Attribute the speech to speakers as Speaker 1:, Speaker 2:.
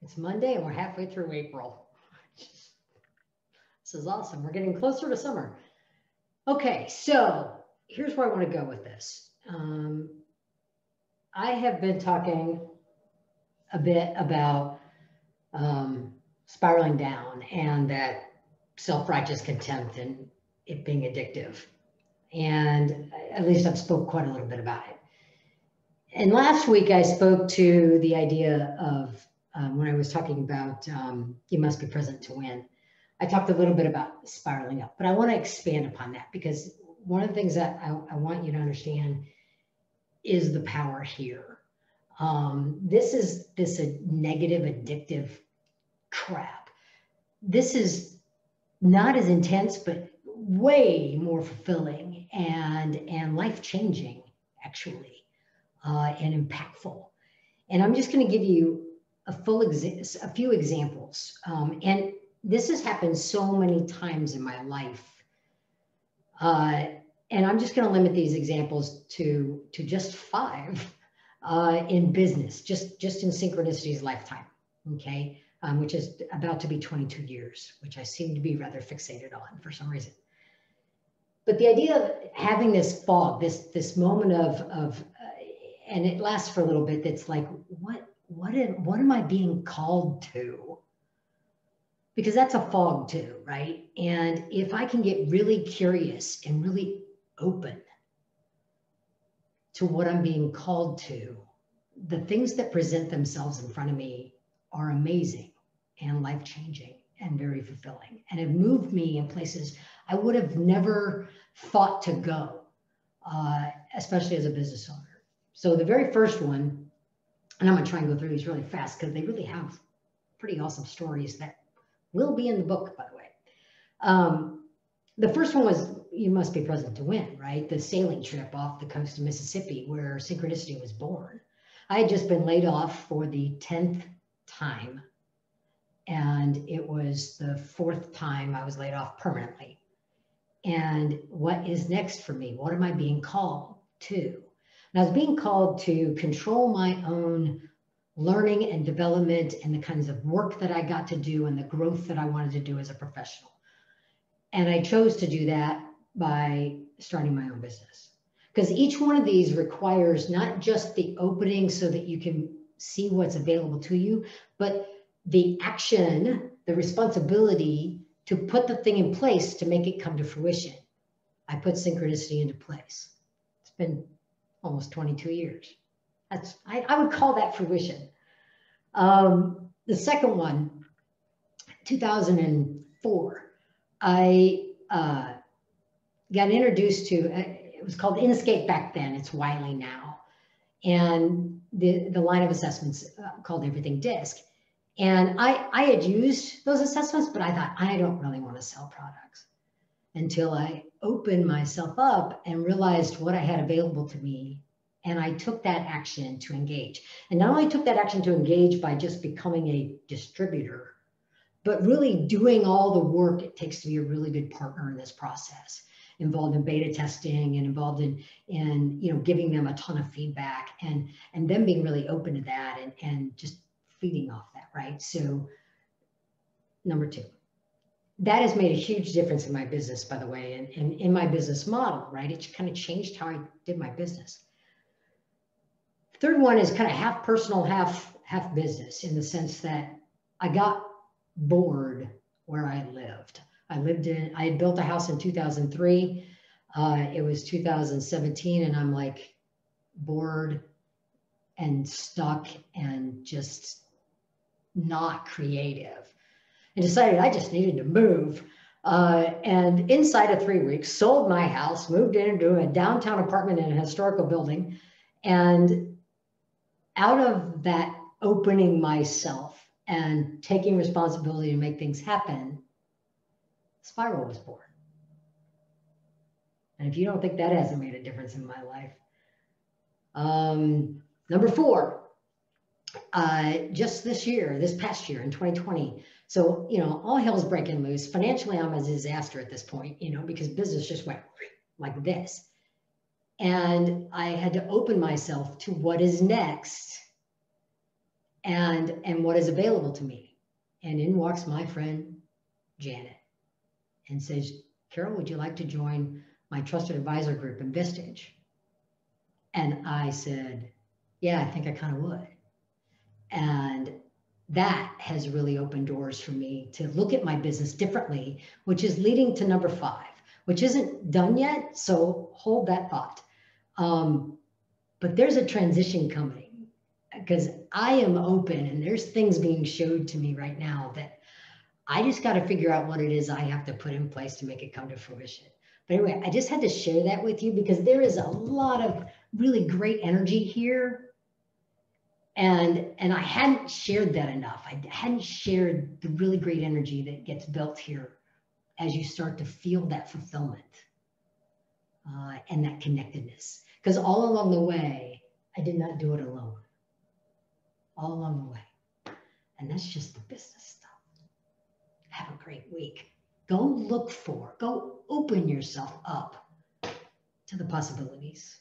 Speaker 1: It's Monday and we're halfway through April. This is awesome. We're getting closer to summer. Okay, so here's where I want to go with this. I have been talking a bit about spiraling down and that self-righteous contempt and it being addictive. And at least I've spoke quite a little bit about it. And last week I spoke to the idea of when I was talking about you must be present to win. I talked a little bit about spiraling up, but I want to expand upon that because one of the things that I want you to understand is the power here. This is this a negative, addictive crap. This is not as intense, but way more fulfilling and life changing, actually, and impactful. And I'm just going to give you a few examples. And this has happened so many times in my life. And I'm just going to limit these examples to just five in business, just in Synchronicity's lifetime, okay, which is about to be 22 years, which I seem to be rather fixated on for some reason. But the idea of having this fog, this moment of and it lasts for a little bit. That's like, what am I being called to? Because that's a fog too, right? And if I can get really curious and really open to what I'm being called to, the things that present themselves in front of me are amazing and life-changing and very fulfilling and have moved me in places I would have never thought to go, especially as a business owner. So the very first one, and I'm going to try and go through these really fast because they really have pretty awesome stories that will be in the book, by the way. The first one was you must be present to win, right? The sailing trip off the coast of Mississippi where Synchronicity was born. I had just been laid off for the 10th time, and it was the 4th time I was laid off permanently. And what is next for me? What am I being called to? And I was being called to control my own learning and development and the kinds of work that I got to do and the growth that I wanted to do as a professional. And I chose to do that by starting my own business. Because each one of these requires not just the opening so that you can see what's available to you, but the action, the responsibility to put the thing in place to make it come to fruition. I put Synchronicity into place. It's been almost 22 years. I would call that fruition. The second one, 2004, I got introduced to, it was called Inscape back then, it's Wiley now. And the line of assessments called Everything Disc. And I had used those assessments, but I thought, I don't really want to sell products until I opened myself up and realized what I had available to me. And I took that action to engage. And not only took that action to engage by just becoming a distributor, but really doing all the work it takes to be a really good partner in this process, involved in beta testing and involved in giving them a ton of feedback and them being really open to that and just feeding off that, right? So number 2. That has made a huge difference in my business, by the way, and in my business model, right? It kind of changed how I did my business. Third one is kind of half personal, half business in the sense that I got bored where I lived. I had built a house in 2003. It was 2017 and I'm like bored and stuck and just not creative. And decided I just needed to move. And inside of 3 weeks, sold my house, moved into a downtown apartment in a historical building. And out of that opening myself and taking responsibility to make things happen, Spiral was born. And if you don't think that hasn't made a difference in my life. Number 4, just this past year in 2020. So, all hell's breaking loose. Financially, I'm a disaster at this point, because business just went like this. And I had to open myself to what is next and what is available to me. And in walks my friend Janet and says, Carol, would you like to join my trusted advisor group, Investage? And I said, yeah, I think I kind of would. And that has really opened doors for me to look at my business differently, which is leading to number 5, which isn't done yet. So hold that thought. But there's a transition coming because I am open and there's things being showed to me right now that I just got to figure out what it is I have to put in place to make it come to fruition. But anyway, I just had to share that with you because there is a lot of really great energy here. And I hadn't shared that enough. I hadn't shared the really great energy that gets built here as you start to feel that fulfillment and that connectedness. Because all along the way, I did not do it alone. All along the way. And that's just the business stuff. Have a great week. Go open yourself up to the possibilities.